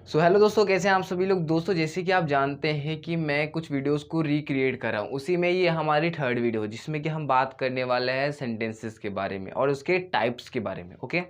So hello दोस्तों, कैसे हैं आप सभी लोग। दोस्तों जैसे कि आप जानते हैं कि मैं कुछ वीडियोस को रिक्रिएट कर रहा हूँ, उसी में ये हमारी थर्ड वीडियो है जिसमें कि हम बात करने वाले हैं सेंटेंसेस के बारे में और उसके टाइप्स के बारे में। ओके,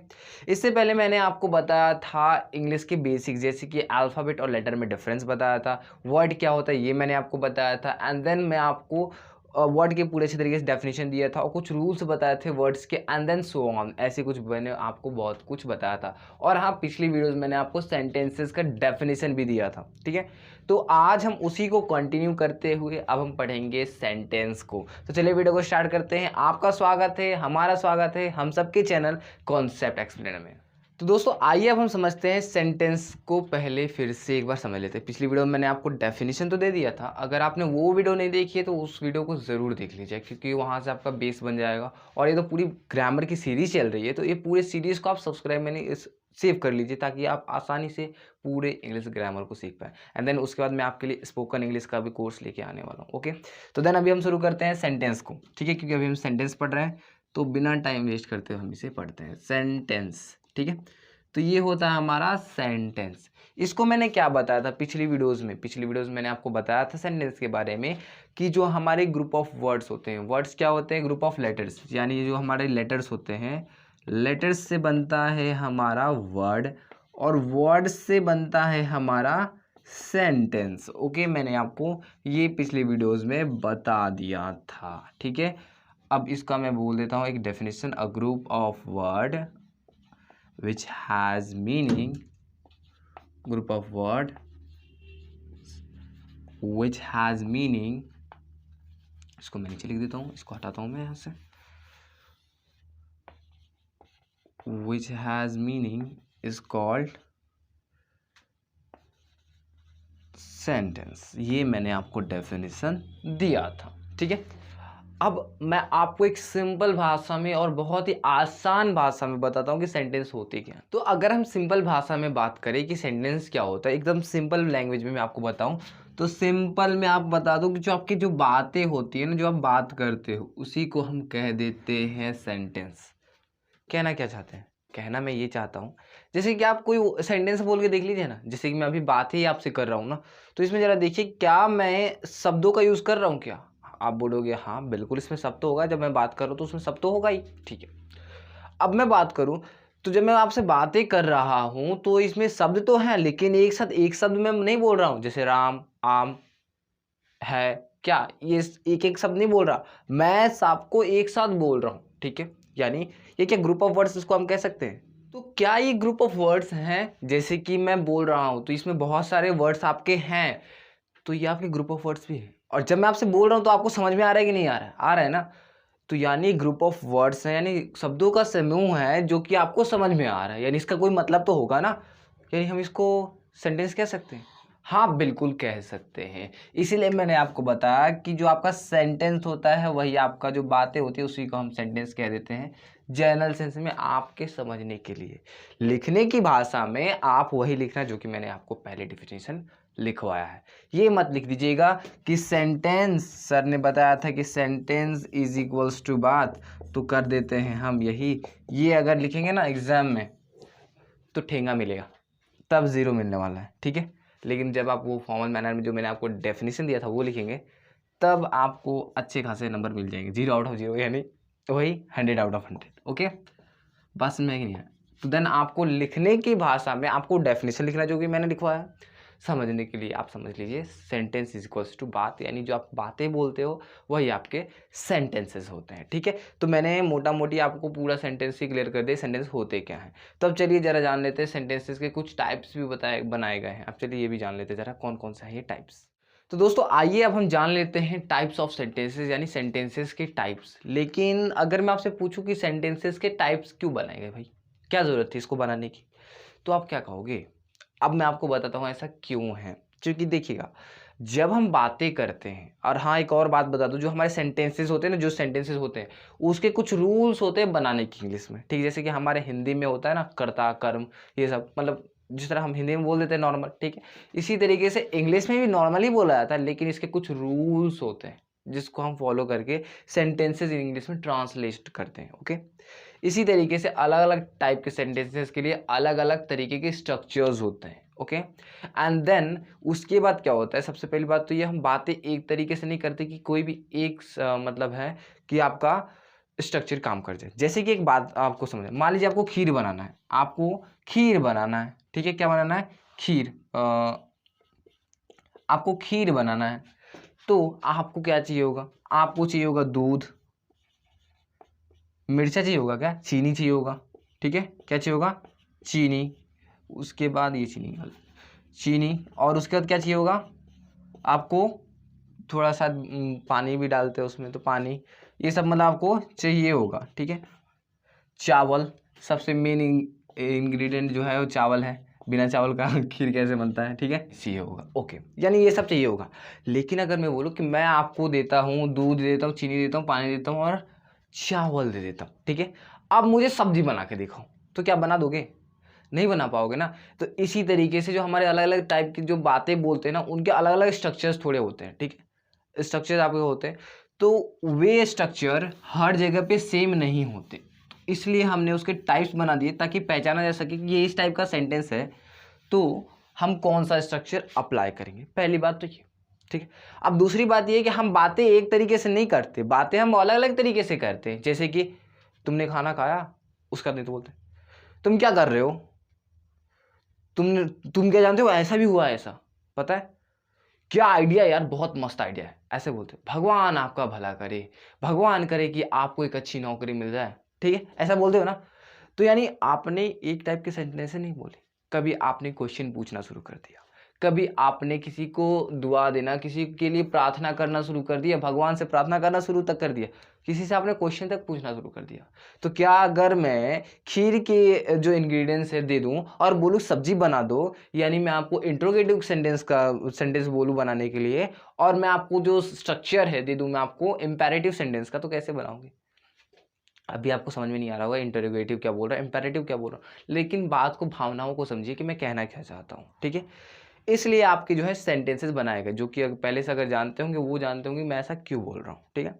इससे पहले मैंने आपको बताया था इंग्लिश के बेसिक्स, जैसे कि अल्फ़ाबेट और लेटर में डिफरेंस बताया था, वर्ड क्या होता है ये मैंने आपको बताया था, एंड देन मैं आपको वर्ड के पूरे अच्छे तरीके से डेफिनेशन दिया था और कुछ रूल्स बताए थे वर्ड्स के, एंड देन सो ऑन, ऐसे कुछ मैंने आपको बहुत कुछ बताया था। और हाँ, पिछली वीडियोस मैंने आपको सेंटेंसेस का डेफिनेशन भी दिया था। ठीक है, तो आज हम उसी को कंटिन्यू करते हुए अब हम पढ़ेंगे सेंटेंस को। तो चलिए वीडियो को स्टार्ट करते हैं। आपका स्वागत है, हमारा स्वागत है हम सबके चैनल कॉन्सेप्ट एक्सप्लेनर में। तो दोस्तों आइए अब हम समझते हैं सेंटेंस को। पहले फिर से एक बार समझ लेते हैं। पिछली वीडियो में मैंने आपको डेफिनेशन तो दे दिया था, अगर आपने वो वीडियो नहीं देखी है तो उस वीडियो को ज़रूर देख लीजिए, क्योंकि वहाँ से आपका बेस बन जाएगा। और ये तो पूरी ग्रामर की सीरीज चल रही है, तो ये पूरे सीरीज़ को आप सब्सक्राइब मैंने सेव कर लीजिए ताकि आप आसानी से पूरे इंग्लिश ग्रामर को सीख पाएँ। एंड देन उसके बाद मैं आपके लिए स्पोकन इंग्लिश का भी कोर्स लेके आने वाला हूँ। ओके, तो देन अभी हम शुरू करते हैं सेंटेंस को। ठीक है, क्योंकि अभी हम सेंटेंस पढ़ रहे हैं तो बिना टाइम वेस्ट करते हुए हम इसे पढ़ते हैं। सेंटेंस, ठीक है, तो ये होता है हमारा सेंटेंस। इसको मैंने क्या बताया था पिछली वीडियोस में मैंने आपको बताया था सेंटेंस के बारे में कि जो हमारे ग्रुप ऑफ वर्ड्स होते हैं, वर्ड्स क्या होते हैं, ग्रुप ऑफ लेटर्स, यानी जो हमारे लेटर्स होते हैं, लेटर्स से बनता है हमारा वर्ड और वर्ड से बनता है हमारा सेंटेंस। ओके, मैंने आपको ये पिछली वीडियोस में बता दिया था। ठीक है, अब इसका मैं बोल देता हूँ एक definition, a group of word which has meaning, group of word which has meaning, इसको मैं नीचे लिख देता हूँ, इसको हटाता हूँ मैं यहाँ से, which has meaning is called sentence। ये मैंने आपको डेफिनेशन दिया था। ठीक है, अब मैं आपको एक सिंपल भाषा में और बहुत ही आसान भाषा में बताता हूँ कि सेंटेंस होते क्या हैं। तो अगर हम सिंपल भाषा में बात करें कि सेंटेंस क्या होता है, एकदम सिंपल लैंग्वेज में मैं आपको बताऊँ तो सिंपल में आप बता दूँ कि जो आपकी जो बातें होती है ना, जो आप बात करते हो, उसी को हम कह देते हैं सेंटेंस। कहना क्या चाहते हैं, कहना मैं ये चाहता हूँ, जैसे कि आप कोई सेंटेंस बोल के देख लीजिए ना, जैसे कि मैं अभी बात ही आपसे कर रहा हूँ ना, तो इसमें ज़रा देखिए क्या मैं शब्दों का यूज़ कर रहा हूँ क्या। आप बोलोगे हाँ बिल्कुल इसमें शब्द तो होगा, जब मैं बात कर रहा हूँ तो उसमें शब्द तो होगा ही। ठीक है, अब मैं बात करूँ तो जब मैं आपसे बातें कर रहा हूँ तो इसमें शब्द तो हैं, लेकिन एक साथ एक शब्द मैं नहीं बोल रहा हूँ। जैसे राम, आम, है, क्या, ये एक एक शब्द नहीं बोल रहा, मैं सबको एक साथ बोल रहा हूँ। ठीक है, यानी ये क्या ग्रुप ऑफ वर्ड्स इसको हम कह सकते हैं। तो क्या ये ग्रुप ऑफ वर्ड्स हैं, जैसे कि मैं बोल रहा हूँ तो इसमें बहुत सारे वर्ड्स आपके हैं, तो ये आपके ग्रुप ऑफ वर्ड्स भी है। और जब मैं आपसे बोल रहा हूँ तो आपको समझ में आ रहा है कि नहीं आ रहा है, आ रहा है ना। तो यानी ग्रुप ऑफ वर्ड्स है, यानी शब्दों का समूह है जो कि आपको समझ में आ रहा है, यानी इसका कोई मतलब तो होगा ना, यानी हम इसको सेंटेंस कह सकते हैं। हाँ बिल्कुल कह सकते हैं। इसीलिए मैंने आपको बताया कि जो आपका सेंटेंस होता है वही आपका जो बातें होती है उसी को हम सेंटेंस कह देते हैं, जनरल सेंस में आपके समझने के लिए। लिखने की भाषा में आप वही लिखना जो कि मैंने आपको पहले डिफिनेशन लिखवाया है। ये मत लिख दीजिएगा कि सेंटेंस, सर ने बताया था कि सेंटेंस इज इक्वल्स टू बात, तो कर देते हैं हम यही। ये अगर लिखेंगे ना एग्जाम में तो ठेंगा मिलेगा, तब ज़ीरो मिलने वाला है। ठीक है, लेकिन जब आप वो फॉर्मल मैनर में जो मैंने आपको डेफिनेशन दिया था वो लिखेंगे तब आपको अच्छे खासे नंबर मिल जाएंगे, 0/0, यानी वही 100/100। ओके, बात समझ में आई कि नहीं है। तो देन आपको लिखने की भाषा में आपको डेफिनेशन लिखना जो कि मैंने लिखवाया। समझने के लिए आप समझ लीजिए सेंटेंस इज इक्वल्स टू बात, यानी जो आप बातें बोलते हो वही आपके सेंटेंसेस होते हैं। ठीक है, तो मैंने मोटा मोटी आपको पूरा सेंटेंस ही क्लियर कर दिया सेंटेंस होते क्या हैं। तो अब चलिए ज़रा जान लेते हैं सेंटेंसेस के कुछ टाइप्स भी बनाए गए हैं। अब चलिए ये भी जान लेते हैं ज़रा कौन कौन सा है ये टाइप्स। तो दोस्तों आइए अब हम जान लेते हैं टाइप्स ऑफ सेंटेंसेस, यानी सेंटेंसेस के टाइप्स। लेकिन अगर मैं आपसे पूछूं कि सेंटेंसेस के टाइप्स क्यों बनाए गए भाई, क्या ज़रूरत थी इसको बनाने की, तो आप क्या कहोगे। अब मैं आपको बताता हूँ ऐसा क्यों है। क्योंकि देखिएगा, जब हम बातें करते हैं, और हाँ एक और बात बता दूं, जो हमारे सेंटेंसेस होते हैं ना, जो सेंटेंसेस होते हैं उसके कुछ रूल्स होते हैं बनाने की इंग्लिश में। ठीक, जैसे कि हमारे हिंदी में होता है ना कर्ता कर्म, ये सब मतलब जिस तरह हम हिंदी में बोल देते हैं नॉर्मल। ठीक है, इसी तरीके से इंग्लिश में भी नॉर्मली बोला जाता है, लेकिन इसके कुछ रूल्स होते हैं जिसको हम फॉलो करके सेंटेंसेस इन इंग्लिश में ट्रांसलेट करते हैं। ओके, इसी तरीके से अलग अलग टाइप के सेंटेंसेस के लिए अलग अलग तरीके के स्ट्रक्चर्स होते हैं। ओके। एंड देन उसके बाद क्या होता है, सबसे पहली बात तो ये हम बातें एक तरीके से नहीं करते कि कोई भी एक मतलब है कि आपका स्ट्रक्चर काम कर जाए। जैसे कि एक बात आपको समझ, मान लीजिए आपको खीर बनाना है, आपको खीर बनाना है, ठीक है, क्या बनाना है, खीर, आपको खीर बनाना है, तो आपको क्या चाहिए होगा, आपको चाहिए होगा दूध, मिर्चा चाहिए होगा, क्या चीनी चाहिए होगा, ठीक है, क्या चाहिए होगा, चीनी, उसके बाद ये चीनी, और उसके बाद क्या चाहिए होगा आपको, थोड़ा सा पानी भी डालते हैं उसमें, तो पानी, ये सब मतलब आपको चाहिए होगा, ठीक है। चावल, सबसे मेन इंग्रेडिएंट जो है वो चावल है, बिना चावल का खीर कैसे बनता है, ठीक है, चाहिए होगा, ओके, यानी ये सब चाहिए होगा। लेकिन अगर मैं बोलूँ कि मैं आपको देता हूँ, दूध देता हूँ, चीनी देता हूँ, पानी देता हूँ और चावल दे देता हूँ, ठीक है, अब मुझे सब्जी बना के दिखाओ, तो क्या बना दोगे, नहीं बना पाओगे ना। तो इसी तरीके से जो हमारे अलग अलग टाइप की जो बातें बोलते हैं ना, उनके अलग अलग स्ट्रक्चर्स थोड़े होते हैं, ठीक है, स्ट्रक्चर आपके होते हैं, तो वे स्ट्रक्चर हर जगह पे सेम नहीं होते, इसलिए हमने उसके टाइप्स बना दिए ताकि पहचाना जा सके कि ये इस टाइप का सेंटेंस है, तो हम कौन सा स्ट्रक्चर अप्लाई करेंगे, पहली बात तो ये, ठीक है। अब दूसरी बात ये कि हम बातें एक तरीके से नहीं करते, बातें हम अलग अलग तरीके से करते हैं। जैसे कि तुमने खाना खाया, उसका नहीं तो बोलते तुम क्या कर रहे हो, तुम क्या जानते हो, ऐसा भी हुआ, ऐसा पता है, क्या आइडिया यार, बहुत मस्त आइडिया है, ऐसे बोलते, भगवान आपका भला करे, भगवान करे कि आपको एक अच्छी नौकरी मिल जाए, ठीक है, ऐसा बोलते हो ना। तो यानी आपने एक टाइप के सेंटेंस नहीं बोले, कभी आपने क्वेश्चन पूछना शुरू कर दिया, कभी आपने किसी को दुआ देना, किसी के लिए प्रार्थना करना शुरू कर दिया, भगवान से प्रार्थना करना शुरू तक कर दिया, किसी से आपने क्वेश्चन तक पूछना शुरू कर दिया। तो क्या अगर मैं खीर के जो इंग्रेडिएंट्स है दे दूं और बोलूं सब्जी बना दो, यानी मैं आपको इंट्रोगेटिव सेंटेंस बोलूं बनाने के लिए, और मैं आपको जो स्ट्रक्चर है दे दूं मैं आपको इंपेरेटिव सेंटेंस का, तो कैसे बनाओगे। अभी आपको समझ में नहीं आ रहा होगा इंटरोगेटिव क्या बोल रहा है, इंपेरेटिव क्या बोल रहा हूँ, लेकिन बात को, भावनाओं को समझिए कि मैं कहना क्या चाहता हूँ, ठीक है। इसलिए आपके जो है सेंटेंसेस बनाए गए, जो कि पहले से अगर जानते होंगे वो जानते होंगे मैं ऐसा क्यों बोल रहा हूँ, ठीक है।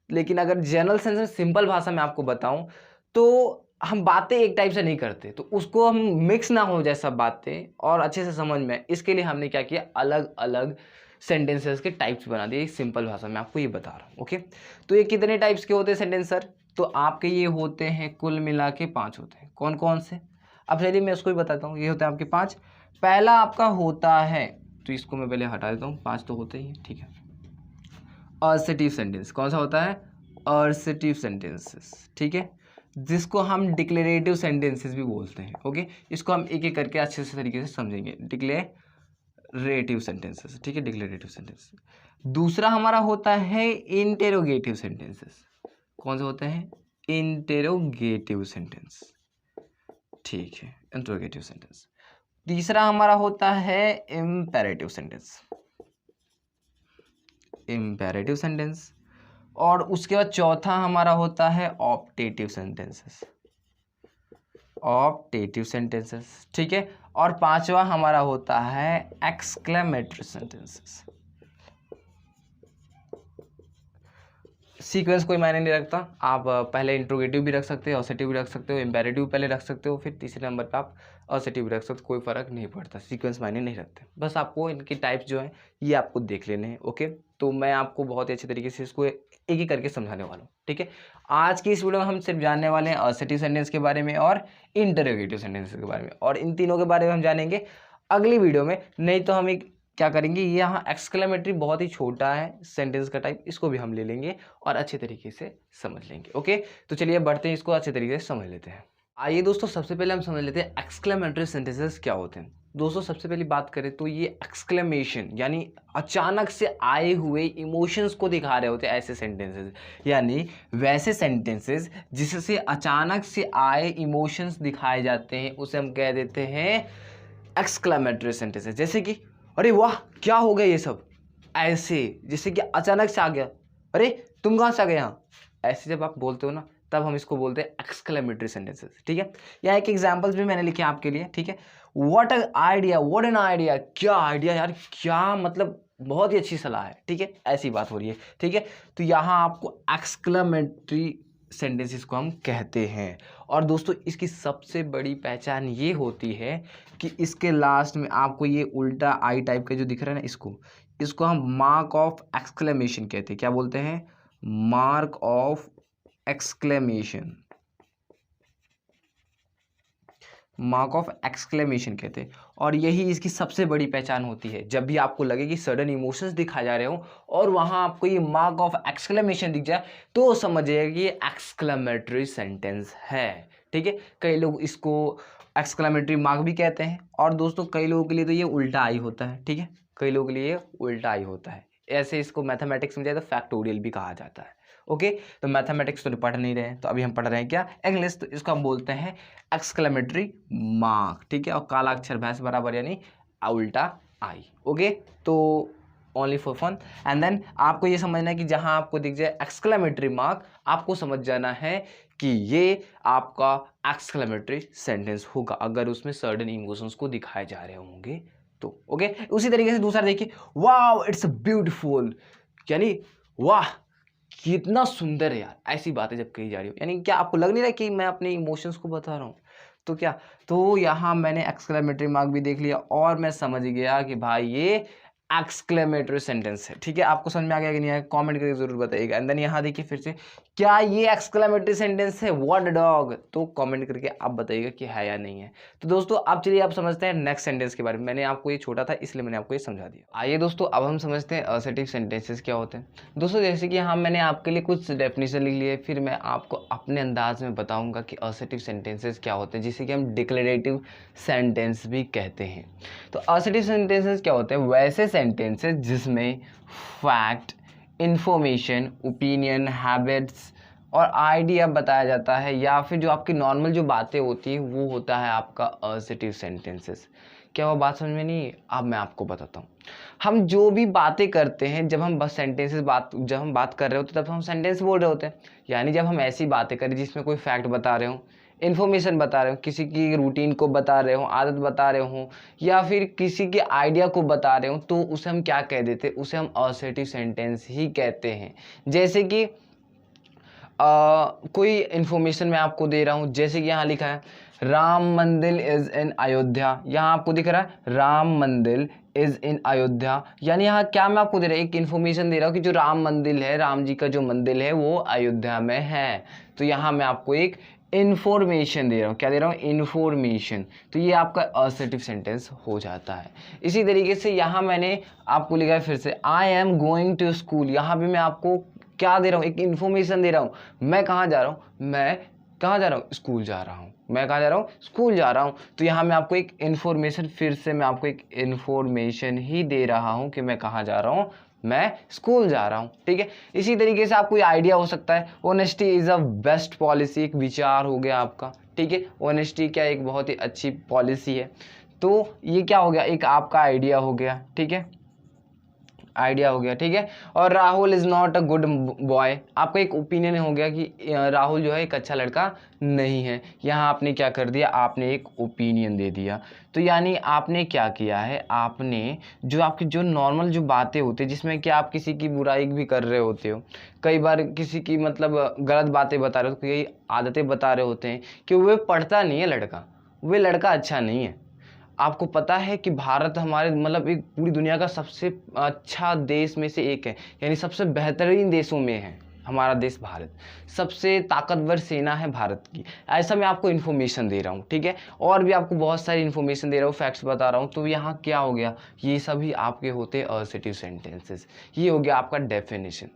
लेकिन अगर जनरल सेंस में सिंपल भाषा में आपको बताऊं, तो हम बातें एक टाइप से नहीं करते, तो उसको हम मिक्स ना हो जाए सब बातें और अच्छे से समझ में, इसके लिए हमने क्या किया, अलग अलग सेंटेंसेस के टाइप्स बना दिए सिंपल भाषा में, आपको ये बता रहा हूँ, ओके। तो ये कितने टाइप्स के होते हैं सेंटेंस सर, तो आपके ये होते हैं कुल मिला के 5 होते हैं। कौन कौन से, अब चलिए मैं उसको भी बताता हूँ। ये होते हैं आपके 5। पहला आपका होता है, तो इसको मैं पहले हटा देता हूँ, 5 तो होते ही हैं, ठीक है। असर्टिव सेंटेंस, कौन सा होता है, असर्टिव सेंटेंसेस, ठीक है, जिसको हम डिक्लेरेटिव सेंटेंसेस भी बोलते हैं, ओके। इसको हम एक एक करके अच्छे से तरीके से समझेंगे। डिक्लेरेटिव सेंटेंसेस, ठीक है, डिक्लेरेटिव सेंटेंसेस। दूसरा हमारा होता है इंटेरोगेटिव सेंटेंसेस। कौन से होते हैं, इंटेरोगेटिव सेंटेंस, ठीक है, इंटेरोगेटिव सेंटेंस। तीसरा हमारा होता है इम्पेरेटिव सेंटेंस, इम्पेरेटिव सेंटेंस। और उसके बाद चौथा हमारा होता है ऑप्टेटिव सेंटेंसेस, ऑप्टेटिव सेंटेंसेस, ठीक है। और पांचवा हमारा होता है एक्सक्लेमेटरी सेंटेंसेस। सीक्वेंस कोई मायने नहीं रखता, आप पहले इंट्रोगेटिव भी रख सकते हो, असर्टिव भी रख सकते हो, इम्पेरेटिव पहले रख सकते हो, फिर तीसरे नंबर पे आप असर्टिव भी रख सकते हो, कोई फर्क नहीं पड़ता, सीक्वेंस मायने नहीं रखते। बस आपको इनके टाइप्स जो हैं ये आपको देख लेने हैं, ओके। तो मैं आपको बहुत ही अच्छे तरीके से इसको एक एक करके समझाने वाला हूँ, ठीक है। आज की इस वीडियो में हम सिर्फ जानने वाले हैं असर्टिव सेंटेंस के बारे में और इंटरोगेटिव सेंटेंस के बारे में, और इन तीनों के बारे में हम जानेंगे अगली वीडियो में। नहीं तो हम एक क्या करेंगे, ये यहाँ एक्सक्लेमेटरी बहुत ही छोटा है सेंटेंस का टाइप, इसको भी हम ले लेंगे और अच्छे तरीके से समझ लेंगे, ओके। तो चलिए बढ़ते हैं, इसको अच्छे तरीके से समझ लेते हैं। आइए दोस्तों, सबसे पहले हम समझ लेते हैं एक्सक्लेमेटरी सेंटेंसेस क्या होते हैं। दोस्तों सबसे पहली बात करें तो ये एक्सक्लेमेशन यानी अचानक से आए हुए इमोशंस को दिखा रहे होते हैं ऐसे सेंटेंसेस, यानी वैसे सेंटेंसेस जिससे अचानक से आए इमोशंस दिखाए जाते हैं उसे हम कह देते हैं एक्सक्लेमेटरी सेंटेंसेस। जैसे कि अरे वाह क्या हो गया ये सब, ऐसे जैसे कि अचानक से आ गया, अरे तुम कहाँ से आ गए यहाँ, ऐसे जब आप बोलते हो ना तब हम इसको बोलते हैं एक्सक्लेमेटरी सेंटेंसेस, ठीक है। यहाँ एक एग्जांपल्स भी मैंने लिखे आपके लिए, ठीक है। What an idea, what an idea, क्या आइडिया यार, क्या मतलब बहुत ही अच्छी सलाह है, ठीक है, ऐसी बात हो रही है, ठीक है। तो यहाँ आपको एक्सक्लेमेटरी सेंटेंसेस को हम कहते हैं। और दोस्तों इसकी सबसे बड़ी पहचान ये होती है कि इसके लास्ट में आपको ये उल्टा आई टाइप का जो दिख रहा है ना, इसको हम मार्क ऑफ एक्सक्लेमेशन कहते हैं। क्या बोलते हैं? Mark of exclamation, mark of exclamation कहते हैं। और यही इसकी सबसे बड़ी पहचान होती है। जब भी आपको लगे कि सडन इमोशंस दिखाए जा रहे हो और वहाँ आपको ये मार्क ऑफ एक्सक्लेमेशन दिख जाए तो समझिएगा कि ये एक्सक्लेमेटरी सेंटेंस है। ठीक है, कई लोग इसको एक्सक्लेमेटरी मार्क भी कहते हैं। और दोस्तों कई लोगों के लिए तो ये उल्टा आई होता है। ठीक है, कई लोगों के लिए उल्टा आई होता है। ऐसे इसको मैथमेटिक्स में जाए तो फैक्टोरियल भी कहा जाता है। ओके, तो मैथमेटिक्स तो पढ़ नहीं रहे हैं, तो अभी हम पढ़ रहे हैं क्या? इंग्लिश। तो इसको हम बोलते हैं एक्सक्लेमेटरी मार्क। ठीक है, और काला अक्षर भैंस बराबर यानी उल्टा आई। ओके, तो only for fun. And then आपको ये समझना है कि जहां आपको दिख जाए एक्सक्लेमेटरी मार्क, आपको समझ जाना है कि ये आपका एक्सक्लेमेटरी सेंटेंस होगा अगर उसमें सर्टेन इमोशंस को दिखाए जा रहे होंगे तो। ओके, उसी तरीके से दूसरा देखिए, वाओ इट्स ब्यूटीफुल, यानी वाह कितना सुंदर है यार। ऐसी बातें जब कही जा रही हो, यानी क्या आपको लग नहीं रहा कि मैं अपने इमोशंस को बता रहा हूँ? तो क्या, तो यहाँ मैंने एक्सक्लेमेटरी मार्क भी देख लिया और मैं समझ गया कि भाई ये एक्सक्लेमेटरी सेंटेंस है। ठीक है, आपको समझ में आ गया कि नहीं आया? कमेंट करके जरूर बताइएगा। एंड देन यहाँ देखिए फिर से, क्या ये एक्सक्लेमेटरी सेंटेंस है? What dog? तो कमेंट करके आप बताइएगा कि है या नहीं है। तो दोस्तों अब चलिए आप समझते हैं नेक्स्ट सेंटेंस के बारे में। मैंने आपको ये छोटा था इसलिए मैंने आपको ये समझा दिया। आइए दोस्तों अब हम समझते हैं असर्टिव सेंटेंसेस क्या होते हैं। दोस्तों जैसे कि हाँ मैंने आपके लिए कुछ डेफिनेशन लिख लिए, फिर मैं आपको अपने अंदाज में बताऊंगा कि असर्टिव सेंटेंसेस क्या होते हैं, जिसे कि हम डिक्लेरेटिव सेंटेंस भी कहते हैं। तो असर्टिव सेंटेंसेस क्या होते हैं? वैसे सेंटेंसेस जिसमें फैक्ट, इंफॉर्मेशन, ओपिनियन, हैबिट्स और आइडिया बताया जाता है, या फिर जो आपकी नॉर्मल जो बातें होती हैं वो होता है आपका असर्टिव सेंटेंसेस। क्या वो बात समझ में नहीं? अब मैं आपको बताता हूँ। हम जो भी बातें करते हैं, जब हम बस सेंटेंसेस जब हम बात कर रहे होते हैं तब हम सेंटेंस बोल रहे होते हैं। यानी जब हम ऐसी बातें करें जिसमें कोई फैक्ट बता रहे हो, इन्फॉर्मेशन बता रहे हो, किसी की रूटीन को बता रहे हो, आदत बता रहे हो, या फिर किसी के आइडिया को बता रहे हो, तो उसे हम क्या कह देते हैं? उसे हम असर्टिव सेंटेंस ही कहते हैं। जैसे कि कोई इन्फॉर्मेशन मैं आपको दे रहा हूँ, जैसे कि यहाँ लिखा है राम मंदिर इज़ इन अयोध्या। यहाँ आपको दिख रहा है राम मंदिर इज़ इन अयोध्या, यानी यहाँ क्या मैं आपको दे रहा हूँ? एक इन्फॉर्मेशन दे रहा हूँ कि जो राम मंदिर है, राम जी का जो मंदिर है वो अयोध्या में है। तो यहाँ मैं आपको एक इन्फॉर्मेशन दे रहा हूँ। क्या दे रहा हूँ? इन्फॉर्मेशन। तो ये आपका असर्टिव सेंटेंस हो जाता है। इसी तरीके से यहाँ मैंने आपको लिखा है फिर से, I am going to school. यहाँ भी मैं आपको क्या दे रहा हूँ? एक इन्फॉर्मेशन दे रहा हूँ। मैं कहाँ जा रहा हूँ? मैं कहाँ जा रहा हूँ? स्कूल जा रहा हूँ। मैं कहाँ जा रहा हूँ? स्कूल जा रहा हूँ। तो यहाँ मैं आपको एक इन्फॉर्मेशन, फिर से मैं आपको एक इन्फॉर्मेशन ही दे रहा हूँ कि मैं कहाँ जा रहा हूँ? मैं स्कूल जा रहा हूँ। ठीक है, इसी तरीके से आपको आइडिया हो सकता है, honesty is a best policy. एक विचार हो गया आपका। ठीक है, ऑनेस्टी क्या एक बहुत ही अच्छी पॉलिसी है। तो ये क्या हो गया? एक आपका आइडिया हो गया। ठीक है, आइडिया हो गया। ठीक है, और Rahul is not a good boy. आपका एक ओपिनियन हो गया कि राहुल जो है एक अच्छा लड़का नहीं है। यहाँ आपने क्या कर दिया? आपने एक ओपिनियन दे दिया। तो यानी आपने क्या किया है? आपने जो आपकी जो नॉर्मल जो बातें होती है, जिसमें कि आप किसी की बुराई भी कर रहे होते हो, कई बार किसी की मतलब गलत बातें बता रहे हो, कई आदतें बता रहे होते हैं कि वह पढ़ता नहीं है लड़का, वह लड़का अच्छा नहीं है। आपको पता है कि भारत हमारे मतलब एक पूरी दुनिया का सबसे अच्छा देश में से एक है, यानी सबसे बेहतरीन देशों में है हमारा देश भारत। सबसे ताकतवर सेना है भारत की। ऐसा मैं आपको इन्फॉर्मेशन दे रहा हूँ। ठीक है, और भी आपको बहुत सारी इन्फॉर्मेशन दे रहा हूँ, फैक्ट्स बता रहा हूँ। तो यहाँ क्या हो गया? ये सभी आपके होते हैं असर्टिव सेंटेंसेस। ये हो गया आपका डेफिनेशन।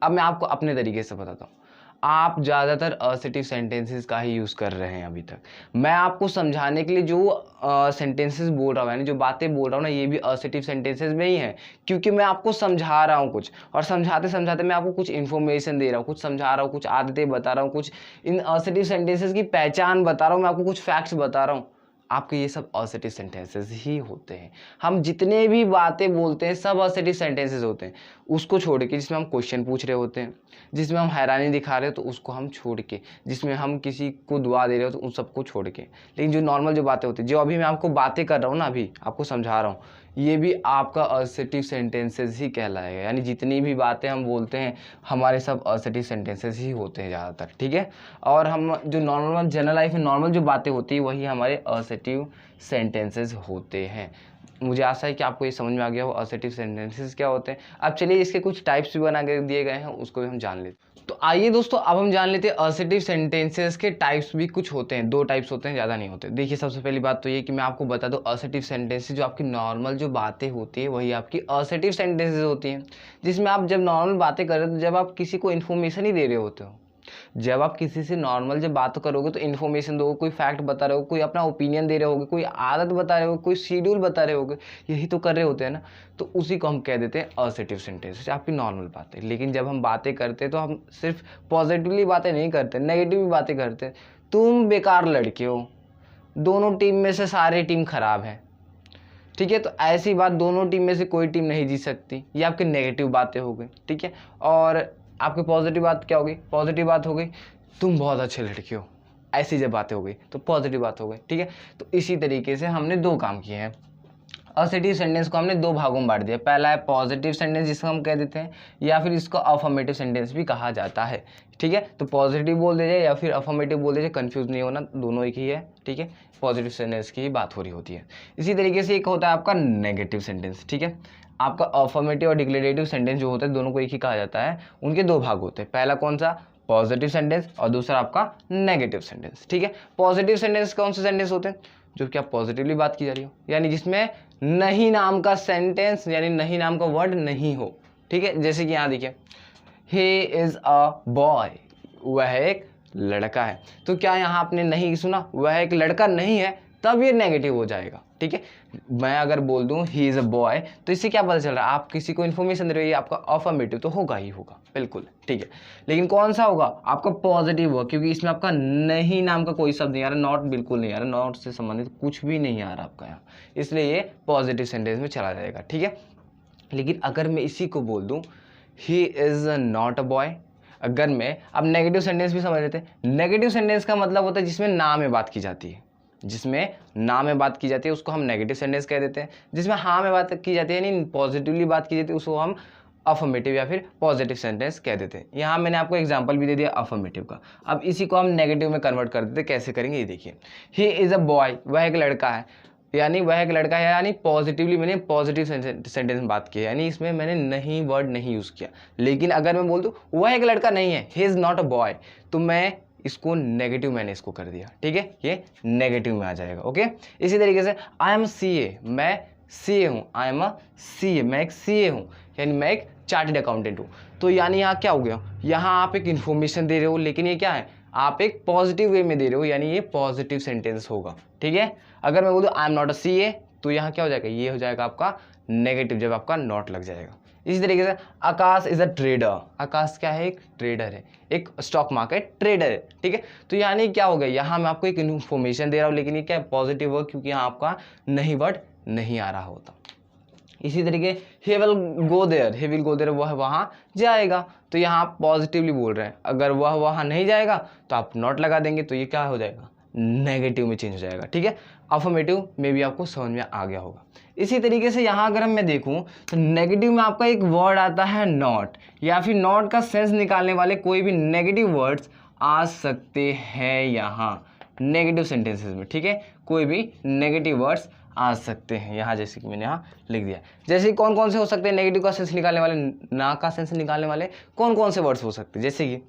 अब मैं आपको अपने तरीके से बताता हूँ। आप ज़्यादातर असर्टिव सेंटेंसेस का ही यूज़ कर रहे हैं अभी तक। मैं आपको समझाने के लिए जो सेंटेंसेस बोल रहा हूँ, यानी जो बातें बोल रहा हूँ ना, ये भी असर्टिव सेंटेंसेस में ही है, क्योंकि मैं आपको समझा रहा हूँ कुछ, और समझाते समझाते मैं आपको कुछ इन्फॉर्मेशन दे रहा हूँ, कुछ समझा रहा हूँ, कुछ आदतें बता रहा हूँ, कुछ इन असर्टिव सेंटेंसेस की पहचान बता रहा हूँ, मैं आपको कुछ फैक्ट्स बता रहा हूँ। आपके ये सब असर्टिव सेंटेंसेस ही होते हैं। हम जितने भी बातें बोलते हैं सब असर्टिव सेंटेंसेस होते हैं, उसको छोड़ के जिसमें हम क्वेश्चन पूछ रहे होते हैं, जिसमें हम हैरानी दिखा रहे हो तो उसको हम छोड़ के, जिसमें हम किसी को दुआ दे रहे हो तो उन सबको छोड़ के। लेकिन जो नॉर्मल जो बातें होती है, जो अभी मैं आपको बातें कर रहा हूँ ना, अभी आपको समझा रहा हूँ, ये भी आपका असर्टिव सेंटेंसेस ही कहलाएगा। यानी जितनी भी बातें हम बोलते हैं हमारे सब असर्टिव सेंटेंसेस ही होते हैं ज़्यादातर, ठीक है। और हम जो नॉर्मल जनरल लाइफ में नॉर्मल जो बातें होती है वही हमारे असर्टिव सेंटेंसेस होते हैं। मुझे आशा है कि आपको ये समझ में आ गया हो असर्टिव सेंटेंसेस क्या होते हैं। अब चलिए इसके कुछ टाइप्स भी बना के दिए गए हैं, उसको भी हम जान लेते हैं। तो आइए दोस्तों अब हम जान लेते हैं असर्टिव सेंटेंसेस के टाइप्स भी कुछ होते हैं, 2 टाइप्स होते हैं, ज़्यादा नहीं होते। देखिए सबसे पहली बात तो ये कि मैं आपको बता दूं, असर्टिव सेंटेंसेस जो आपकी नॉर्मल जो बातें होती है वही आपकी असर्टिव सेंटेंसेस होती हैं, जिसमें आप जब नॉर्मल बातें कर रहे हो तो जब आप किसी को इन्फॉर्मेशन ही दे रहे होते हो, जब आप किसी से नॉर्मल जब बात करोगे तो इन्फॉर्मेशन दोगे, कोई फैक्ट बता रहे हो, कोई अपना ओपिनियन दे रहे होगे, कोई आदत बता रहे हो, कोई शेड्यूल बता रहे होगे, यही तो कर रहे होते हैं ना, तो उसी को हम कह देते हैं असर्टिव सेंटेंसेस, आपकी नॉर्मल बातें। लेकिन जब हम बातें करते हैं तो हम सिर्फ पॉजिटिवली बातें नहीं करते, नेगेटिव भी बातें करते हैं। तुम बेकार लड़के हो, दोनों टीम में से सारे टीम खराब है, ठीक है, तो ऐसी बात दोनों टीम में से कोई टीम नहीं जीत सकती, ये आपकी नेगेटिव बातें हो गई, ठीक है। और आपकी पॉजिटिव बात क्या होगी, पॉजिटिव बात हो गई तुम बहुत अच्छे लड़के हो, ऐसी जब बातें हो गई तो पॉजिटिव बात हो गई, ठीक है। तो इसी तरीके से हमने 2 काम किए हैं। असर्टिव सेंटेंस को हमने 2 भागों में बांट दिया। पहला है पॉजिटिव सेंटेंस जिसको हम कह देते हैं, या फिर इसको अफर्मेटिव सेंटेंस भी कहा जाता है, ठीक है। तो पॉजिटिव बोल दीजिए या फिर अफर्मेटिव बोल दीजिए, कंफ्यूज नहीं होना, दोनों एक ही है, ठीक है। पॉजिटिव सेंटेंस की ही बात हो रही होती है। इसी तरीके से एक होता है आपका नेगेटिव सेंटेंस, ठीक है। आपका अफर्मेटिव और डिक्लेरेटिव सेंटेंस जो होता है दोनों को एक ही कहा जाता है। उनके 2 भाग होते हैं, पहला कौन सा, पॉजिटिव सेंटेंस, और दूसरा आपका नेगेटिव सेंटेंस, ठीक है। पॉजिटिव सेंटेंस कौन से सेंटेंस होते हैं, जो कि आप पॉजिटिवली बात की जा रही हो, यानी जिसमें नहीं नाम का सेंटेंस यानी नहीं नाम का वर्ड नहीं हो, ठीक है। जैसे कि यहाँ देखिए, ही इज अ बॉय, वह एक लड़का है। तो क्या यहाँ आपने नहीं सुना, वह एक लड़का नहीं है, तब ये नेगेटिव हो जाएगा, ठीक है। मैं अगर बोल दूं ही इज अ बॉय तो इससे क्या पता चल रहा है, आप किसी को इन्फॉर्मेशन दे रहे हो, ये आपका अफर्मेटिव तो होगा ही होगा, बिल्कुल, ठीक है। लेकिन कौन सा होगा, आपका पॉजिटिव होगा, क्योंकि इसमें आपका नहीं नाम का कोई शब्द नहीं आ रहा, नॉट बिल्कुल नहीं आ रहा, नॉट से संबंधित कुछ भी नहीं आ रहा आपका यहाँ, इसलिए ये पॉजिटिव सेंटेंस में चला जाएगा, ठीक है। लेकिन अगर मैं इसी को बोल दूं he is not a boy, अगर मैं अब नेगेटिव सेंटेंस भी समझ लेते हैं। नेगेटिव सेंटेंस का मतलब होता है जिसमें ना में बात की जाती है, जिसमें ना में बात की जाती है उसको हम नेगेटिव सेंटेंस कह देते हैं। जिसमें हाँ में बात की जाती है यानी पॉजिटिवली बात की जाती है उसको हम अफर्मेटिव या फिर पॉजिटिव सेंटेंस कह देते हैं। यहाँ मैंने आपको एग्जांपल भी दे दिया अफर्मेटिव का। अब इसी को हम नेगेटिव में कन्वर्ट कर देते हैं, कैसे करेंगे ये देखिए। ही इज़ अ बॉय, वह एक लड़का है, यानी वह एक लड़का है, यानी पॉजिटिवली मैंने पॉजिटिव सेंटेंस में बात की है, यानी इसमें मैंने नहीं वर्ड नहीं यूज़ किया। लेकिन अगर मैं बोल दूँ वह एक लड़का नहीं है, he is not a boy, तो मैं इसको नेगेटिव मैंने इसको कर दिया, ठीक है, ये नेगेटिव में आ जाएगा, ओके। इसी तरीके से आई एम सीए, मैं सीए हूँ, आई एम अ सीए, मैं एक सीए हूँ, यानी मैं एक चार्टेड अकाउंटेंट हूँ। तो यानी यहाँ क्या हो गया, यहाँ आप एक इन्फॉर्मेशन दे रहे हो, लेकिन ये क्या है, आप एक पॉजिटिव वे में दे रहे हो, यानी ये पॉजिटिव सेंटेंस होगा, ठीक है। अगर मैं बोलूँ I am not a CA, तो यहाँ क्या हो जाएगा, ये हो जाएगा आपका नेगेटिव, जब आपका नॉट लग जाएगा। इसी तरीके से आकाश इज अ ट्रेडर, आकाश क्या है, एक ट्रेडर है, एक स्टॉक मार्केट ट्रेडर है, ठीक है। तो यानी क्या हो गया, यहाँ मैं आपको एक इन्फॉर्मेशन दे रहा हूँ, लेकिन ये क्या है, पॉजिटिव वर्ड, क्योंकि यहाँ आपका नहीं वर्ड नहीं आ रहा होता। इसी तरीके he will go there, he will go there, वह वहाँ जाएगा, तो यहाँ आप पॉजिटिवली बोल रहे हैं। अगर वह वहाँ नहीं जाएगा तो आप नॉट लगा देंगे, तो ये क्या हो जाएगा, नेगेटिव में चेंज हो जाएगा, ठीक है। अफर्मेटिव में भी आपको समझ में आ गया होगा। इसी तरीके से यहाँ अगर मैं देखूँ तो नेगेटिव में आपका एक वर्ड आता है नॉट, या फिर नॉट का सेंस निकालने वाले कोई भी नेगेटिव वर्ड्स आ सकते हैं यहाँ नेगेटिव सेंटेंसेस में, ठीक है। कोई भी नेगेटिव वर्ड्स आ सकते हैं यहाँ, जैसे कि मैंने यहाँ लिख दिया। जैसे कौन कौन से हो सकते हैं नेगेटिव का सेंस निकालने वाले, ना का सेंस निकालने वाले कौन कौन से वर्ड्स हो सकते हैं, जैसे कि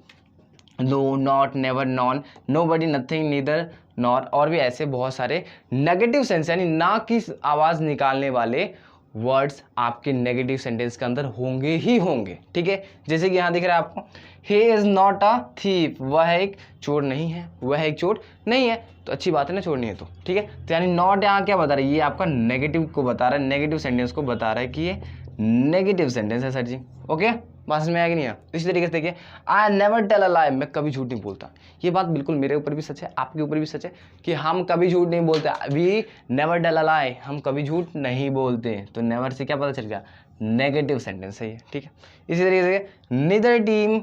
no, not, never, non, nobody, nothing, neither, nor, और भी ऐसे बहुत सारे नेगेटिव सेंस यानी ना की आवाज़ निकालने वाले वर्ड्स आपके नेगेटिव सेंटेंस के अंदर होंगे ही होंगे, ठीक है। जैसे कि यहाँ दिख रहा है आपको, he is not a thief, वह एक चोर नहीं है, वह एक चोर नहीं है, तो अच्छी बात है ना, चोर नहीं है तो, ठीक है। तो यानी नॉट यहाँ क्या बता रहा है, ये आपका नेगेटिव को बता रहा है, नेगेटिव सेंटेंस को बता रहा है कि ये नेगेटिव सेंटेंस है सर जी। ओके, बात समझ में आया कि नहीं है? इसी तरीके से देखिए, आई नेवर टेल अ लाई, मैं कभी झूठ नहीं बोलता। ये बात बिल्कुल मेरे ऊपर भी सच है, आपके ऊपर भी सच है कि हम कभी झूठ नहीं बोलते। वी नेवर टेल अ लाई, हम कभी झूठ नहीं बोलते। तो नेवर से क्या पता चल गया? नेगेटिव सेंटेंस है ये, ठीक है। इसी तरीके से neither team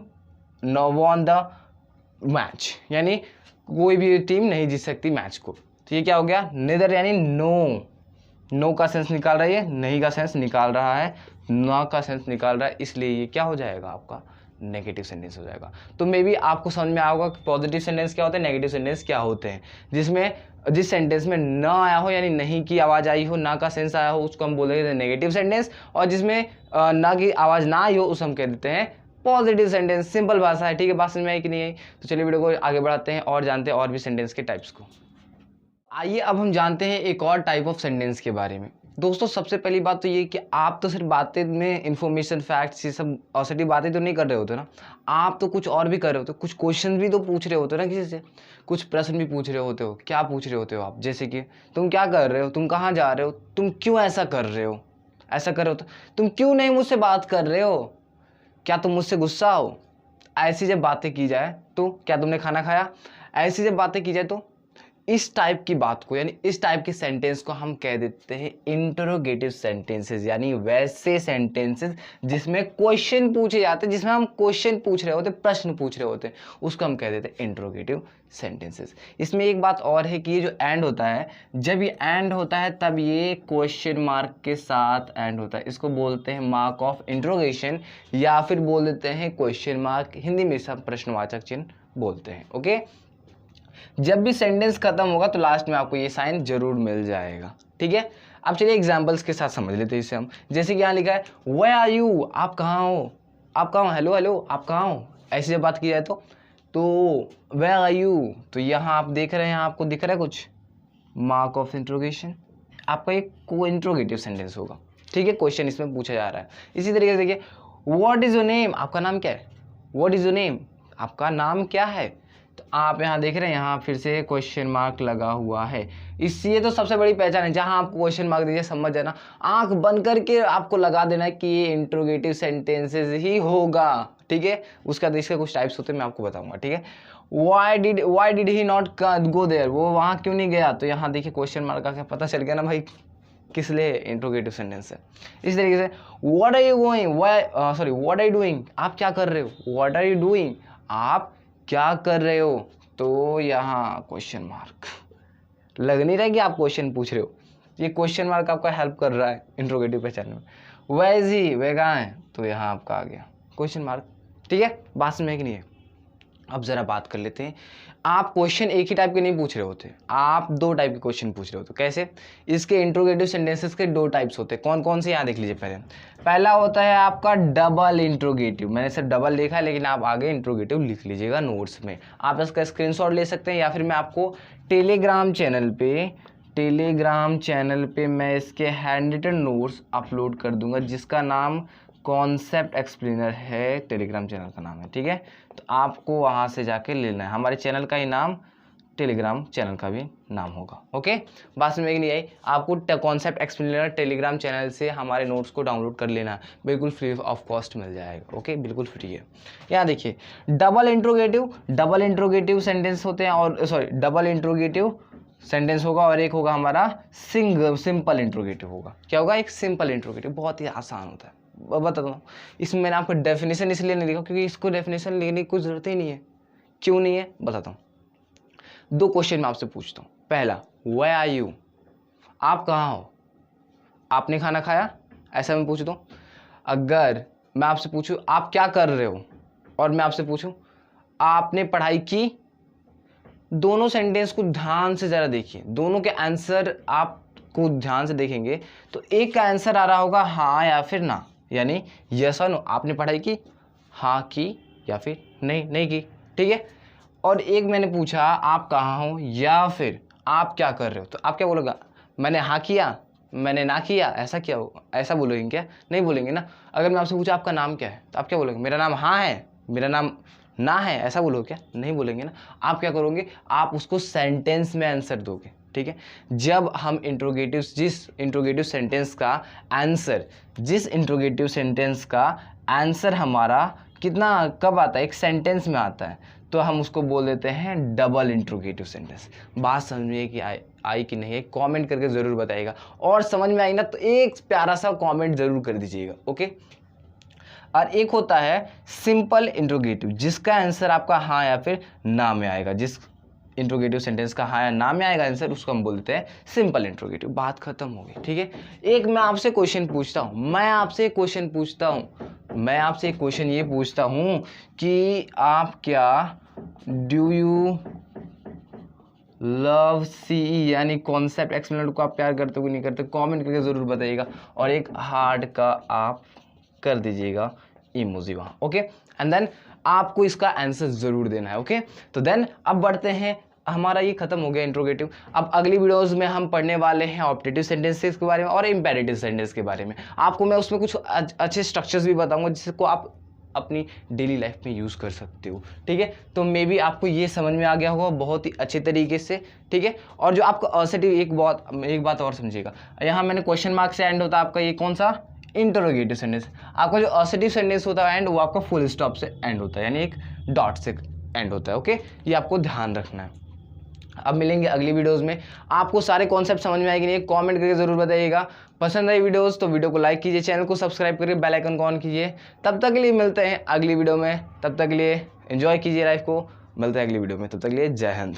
no won the match, यानी कोई भी टीम नहीं जीत सकती मैच को। तो ये क्या हो गया? नीदर यानी नो, नो का सेंस निकाल रहा है, नहीं का सेंस निकाल रहा है, ना का सेंस निकाल रहा है, इसलिए ये क्या हो जाएगा? आपका नेगेटिव सेंटेंस हो जाएगा। तो मे बी आपको समझ में आया होगा कि पॉजिटिव सेंटेंस क्या होते हैं, नेगेटिव सेंटेंस क्या होते हैं। जिस सेंटेंस में ना आया हो यानी नहीं की आवाज़ आई हो, ना का सेंस आया हो, उसको हम बोलेंगे नेगेटिव सेंटेंस। और जिसमें ना की आवाज़ ना आई हो उसे हम कह देते हैं पॉजिटिव सेंटेंस। सिंपल भाषा है, ठीक है। बात समझ में आई कि नहीं आई? तो चलिए वीडियो को आगे बढ़ाते हैं और जानते हैं और भी सेंटेंस के टाइप्स को। आइए अब हम जानते हैं एक और टाइप ऑफ सेंटेंस के बारे में। दोस्तों सबसे पहली बात तो ये कि आप तो सिर्फ बातें में इंफॉर्मेशन, फैक्ट्स, ये सब ऑसटी बातें तो नहीं कर रहे होते ना, आप तो कुछ और भी कर रहे होते हो। कुछ क्वेश्चन भी तो पूछ रहे होते हो ना किसी से, कुछ प्रश्न भी पूछ रहे होते हो। क्या पूछ रहे होते हो आप? जैसे कि तुम क्या कर रहे हो, तुम कहाँ जा रहे हो, तुम क्यों ऐसा कर रहे हो, ऐसा कर रहे हो तो तुम क्यों नहीं मुझसे बात कर रहे हो, क्या तुम मुझसे गुस्सा हो। ऐसी जब बातें की जाए तो क्या तुमने खाना खाया, ऐसी जब बातें की जाए तो इस टाइप की बात को, यानी इस टाइप के सेंटेंस को हम कह देते हैं इंटरोगेटिव सेंटेंसेस, यानी वैसे सेंटेंसेस जिसमें क्वेश्चन पूछे जाते हैं, जिसमें हम क्वेश्चन पूछ रहे होते हैं, प्रश्न पूछ रहे होते हैं, उसको हम कह देते हैं इंटरोगेटिव सेंटेंसेस। इसमें एक बात और है कि ये जो एंड होता है, जब ये एंड होता है तब ये क्वेश्चन मार्क के साथ एंड होता है। इसको बोलते हैं मार्क ऑफ इंट्रोगेशन, या फिर बोल देते हैं क्वेश्चन मार्क, हिंदी में सब प्रश्नवाचक चिन्ह बोलते हैं। ओके, जब भी सेंटेंस खत्म होगा तो लास्ट में आपको ये साइन जरूर मिल जाएगा, ठीक है। अब चलिए एग्जांपल्स के साथ समझ लेते हैं इसे हम। जैसे कि यहाँ लिखा है वेयर आर यू, आप कहाँ हो, आप कहाँ हो, हेलो हेलो आप कहाँ हो, ऐसी जब बात की जाए तो वेयर आर यू, तो यहाँ आप देख रहे हैं, आपको दिख रहा है कुछ मार्क ऑफ इंट्रोगेशन, आपका एक को इंट्रोगेटिव सेंटेंस होगा, ठीक है। क्वेश्चन इसमें पूछा जा रहा है। इसी तरीके से देखिए व्हाट इज योर नेम, आपका नाम क्या है, व्हाट इज योर नेम, आपका नाम क्या है। तो आप यहाँ देख रहे हैं, यहाँ फिर से क्वेश्चन मार्क लगा हुआ है। इसलिए तो सबसे बड़ी पहचान है, जहाँ आपको क्वेश्चन मार्क दीजिए समझ जाना, आंख बंद करके आपको लगा देना है कि ये इंट्रोगेटिव सेंटेंसेस ही होगा, ठीक है। उसका इसके कुछ टाइप्स होते हैं, मैं आपको बताऊंगा, ठीक है। Why did he not go there, वो वहाँ क्यों नहीं गया, तो यहाँ देखिए क्वेश्चन मार्क का पता चल गया ना भाई किस लिए इंट्रोगेटिव सेंटेंस है। इस तरीके से what are you going, what are you doing, आप क्या कर रहे हो, व्हाट आर यू डूइंग, आप क्या कर रहे हो, तो यहाँ क्वेश्चन मार्क लग नहीं रहा है कि आप क्वेश्चन पूछ रहे हो, ये क्वेश्चन मार्क आपका हेल्प कर रहा है इंट्रोगेटिव पहचानने में। वह इज ही, वह कहाँ है, तो यहाँ आपका आ गया क्वेश्चन मार्क, ठीक है। बात समझ कि नहीं है? अब जरा बात कर लेते हैं, आप क्वेश्चन एक ही टाइप के नहीं पूछ रहे होते, आप दो टाइप के क्वेश्चन पूछ रहे होते। कैसे? इसके इंट्रोगेटिव सेंटेंसेस के दो टाइप्स होते हैं। कौन कौन से, यहाँ देख लीजिए। पहला होता है आपका डबल इंट्रोगेटिव, मैंने सिर्फ डबल लिखा है, लेकिन आप आगे इंट्रोगेटिव लिख लीजिएगा नोट्स में, आप इसका स्क्रीनशॉट ले सकते हैं, या फिर मैं आपको टेलीग्राम चैनल पे मैं इसके हैंड रिटन नोट्स अपलोड कर दूंगा, जिसका नाम कॉन्सेप्ट एक्सप्लेनर है, टेलीग्राम चैनल का नाम है, ठीक है। तो आपको वहाँ से जाके लेना है, हमारे चैनल का ही नाम टेलीग्राम चैनल का भी नाम होगा। ओके, बात समझ में नहीं आई? आपको कॉन्सेप्ट एक्सप्लेनर टेलीग्राम चैनल से हमारे नोट्स को डाउनलोड कर लेना, बिल्कुल फ्री ऑफ कॉस्ट मिल जाएगा। ओके, बिल्कुल फ्री है। यहाँ देखिए डबल इंट्रोगेटिव सेंटेंस होते हैं, और डबल इंट्रोगेटिव सेंटेंस होगा, और एक होगा हमारा सिंपल इंट्रोगेटिव होगा। क्या होगा? एक सिंपल इंट्रोगेटिव, बहुत ही आसान होता है। बताता हूँ, इसमें मैंने आपको डेफिनेशन इसलिए नहीं लिखा क्योंकि इसको डेफिनेशन लिखने की कोई ज़रूरत ही नहीं है। क्यों नहीं है बताता हूँ। दो क्वेश्चन मैं आपसे पूछता हूँ। पहला, वेयर आर यू, आप कहाँ हो, आपने खाना खाया, ऐसा मैं पूछ दूँ। अगर मैं आपसे पूछूँ आप क्या कर रहे हो, और मैं आपसे पूछूँ आपने पढ़ाई की, दोनों सेंटेंस को ध्यान से ज़रा देखिए, दोनों के आंसर आपको ध्यान से देखेंगे तो एक का आंसर आ रहा होगा हाँ या फिर ना, यानी यस और नो, आपने पढ़ाई की, हाँ की या फिर नहीं की, ठीक है। और एक मैंने पूछा आप कहाँ हो या फिर आप क्या कर रहे हो, तो आप क्या बोलोगे? मैंने हाँ किया, मैंने ना किया, ऐसा क्या हो, ऐसा बोलोगे क्या? नहीं बोलेंगे ना। अगर मैं आपसे पूछा आपका नाम क्या है, तो आप क्या बोलोगे? मेरा नाम हाँ है, मेरा नाम ना है, ऐसा बोलोगे क्या? नहीं बोलेंगे ना। आप क्या करोगे? आप उसको सेंटेंस में आंसर दोगे, ठीक है। जब हम जिस इंट्रोगेटिव सेंटेंस का आंसर हमारा कितना कब आता है, एक सेंटेंस में आता है, तो हम उसको बोल देते हैं डबल इंट्रोगेटिव सेंटेंस। बात समझ में कि आई कि नहीं है, कमेंट करके ज़रूर बताइएगा, और समझ में आई ना तो एक प्यारा सा कमेंट ज़रूर कर दीजिएगा, ओके। और एक होता है सिंपल इंट्रोगेटिव, जिसका आंसर आपका हाँ या फिर ना में आएगा। जिस इंट्रोगेटिव सेंटेंस का हाँ या ना में आएगा आंसर, उसको हम बोलते हैं सिंपल इंट्रोगेटिव। बात खत्म हो गई, ठीक है। एक मैं आपसे क्वेश्चन पूछता हूँ, ये पूछता हूँ कि आप क्या डू यू लव CE यानी कॉन्सेप्ट एक्सप्लेनर को आप प्यार करते हो कि नहीं करते, कमेंट करके ज़रूर बताइएगा, और एक हार्ट का आप कर दीजिएगा इमोजी वहाँ, ओके। एंड देन आपको इसका आंसर ज़रूर देना है, ओके। तो देन अब बढ़ते हैं, हमारा ये खत्म हो गया इंट्रोगेटिव। अब अगली वीडियोस में हम पढ़ने वाले हैं ऑप्टेटिव सेंटेंसेस के बारे में और इम्पेरेटिव सेंटेंस के बारे में। आपको मैं उसमें कुछ अच्छे स्ट्रक्चर्स भी बताऊंगा जिसको आप अपनी डेली लाइफ में यूज़ कर सकते हो, ठीक है। तो मे बी आपको ये समझ में आ गया होगा बहुत ही अच्छे तरीके से, ठीक है। और जो आपको असर्टिव, एक बात और समझिएगा, यहाँ मैंने क्वेश्चन मार्क से एंड होता है आपका ये कौन सा, इंटरोगेटिव सेंटेंस। आपका जो असर्टिव सेंटेंस होता है एंड, वो आपका फुल स्टॉप से एंड होता है, यानी एक डॉट से एंड होता है, ओके। ये आपको ध्यान रखना है। अब मिलेंगे अगली वीडियोस में। आपको सारे कॉन्सेप्ट समझ में आएगी नहीं, कमेंट करके ज़रूर बताइएगा। पसंद आई वीडियोस तो वीडियो को लाइक कीजिए, चैनल को सब्सक्राइब करके बेल आइकन को ऑन कीजिए। तब तक के लिए मिलते हैं अगली वीडियो में, तब तक के लिए एंजॉय कीजिए लाइफ को, मिलते हैं अगली वीडियो में, तब तक के लिए जय हिंद।